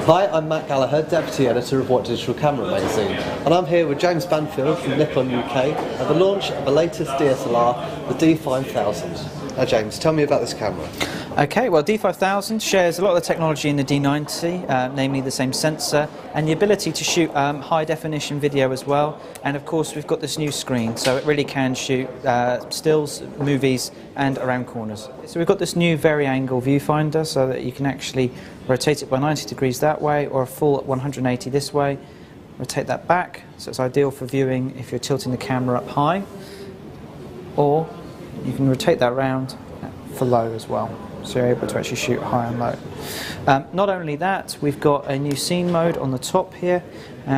Hi, I'm Matt Gallagher, Deputy Editor of What Digital Camera magazine, and I'm here with James Banfield from Nikon UK at the launch of the latest DSLR, the D5000. Now James, tell me about this camera. Okay, well D5000 shares a lot of the technology in the D90, namely the same sensor and the ability to shoot high definition video as well, and of course we've got this new screen, so it really can shoot stills, movies and around corners. So we've got this new vari-angle viewfinder so that you can actually rotate it by 90 degrees that way or a full 180 this way. Rotate that back, so it's ideal for viewing if you're tilting the camera up high, or you can rotate that round for low as well. So you're able to actually shoot high and low. Not only that, we've got a new scene mode on the top here.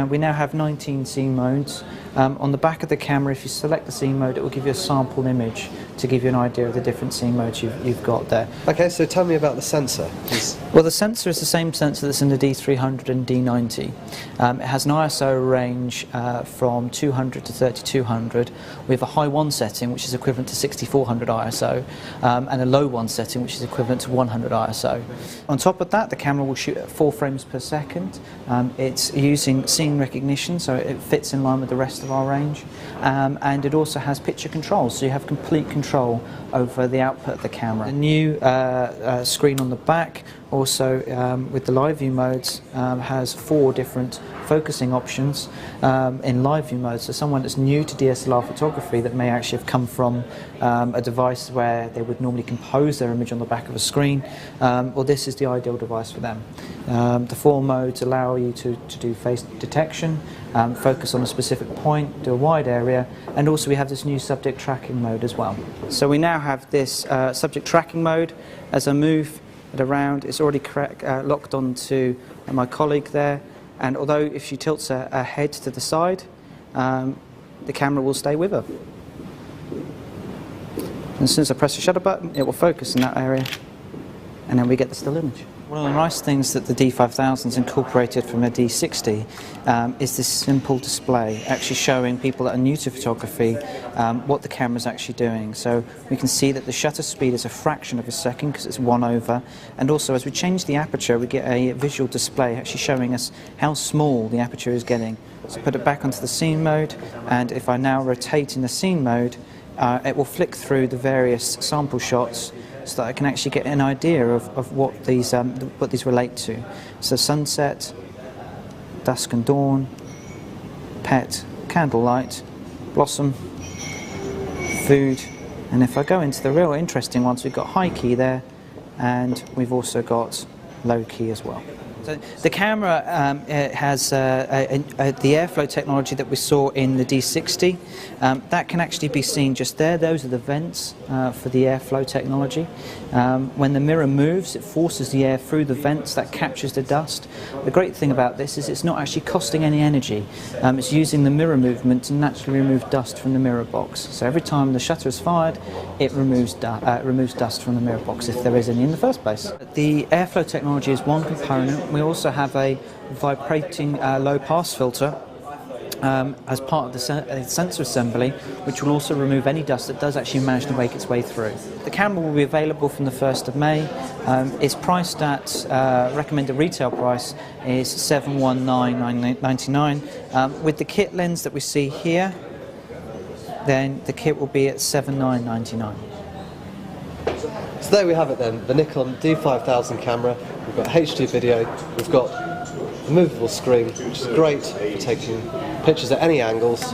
We now have 19 scene modes. On the back of the camera, if you select the scene mode, it will give you a sample image to give you an idea of the different scene modes you've got there. Okay, so tell me about the sensor. Well, the sensor is the same sensor that's in the D300 and D90. It has an ISO range from 200 to 3200 with a high 1 setting, which is equivalent to 6400 ISO, and a low 1 setting, which is equivalent to 100 ISO. On top of that, the camera will shoot at 4 frames per second. It's using scene recognition, so it fits in line with the rest of our range, and it also has picture control, so you have complete control over the output of the camera. The new screen on the back, also with the live view modes, has 4 different focusing options in live view mode. So someone that's new to DSLR photography that may actually have come from a device where they would normally compose their image on the back of a screen, well, this is the ideal device for them. The 4 modes allow you to do face detection, focus on a specific point, do a wide area, and also we have this new subject tracking mode as well. So we now have this subject tracking mode. As I move it around, it's already locked onto my colleague there, and although if she tilts her head to the side, the camera will stay with her. And as soon as I press the shutter button, it will focus in that area, and then we get the still image. One of the nice things that the D5000's incorporated from a D60 is this simple display, actually showing people that are new to photography what the camera's actually doing. So we can see that the shutter speed is a fraction of a second because it's 1/, and also as we change the aperture we get a visual display actually showing us how small the aperture is getting. So put it back onto the scene mode, and if I now rotate in the scene mode, it will flick through the various sample shots so that I can actually get an idea of what these relate to. So sunset, dusk and dawn, pet, candlelight, blossom, food, and if I go into the real interesting ones, we've got high key there, and we've also got low key as well. So the camera has the airflow technology that we saw in the D60. That can actually be seen just there. Those are the vents for the airflow technology. When the mirror moves, it forces the air through the vents, that captures the dust. The great thing about this is it's not actually costing any energy. It's using the mirror movement to naturally remove dust from the mirror box. So every time the shutter is fired, it removes dust from the mirror box if there is any in the first place. The airflow technology is one component. We also have a vibrating low-pass filter as part of the sensor assembly, which will also remove any dust that does actually manage to make its way through. The camera will be available from the 1st of May. It's priced at, recommended retail price is $719.99. With the kit lens that we see here, then the kit will be at $79.99. So there we have it then, the Nikon D5000 camera. We've got HD video, we've got a movable screen, which is great for taking pictures at any angles,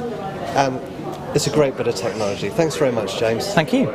and it's a great bit of technology. Thanks very much, James. Thank you.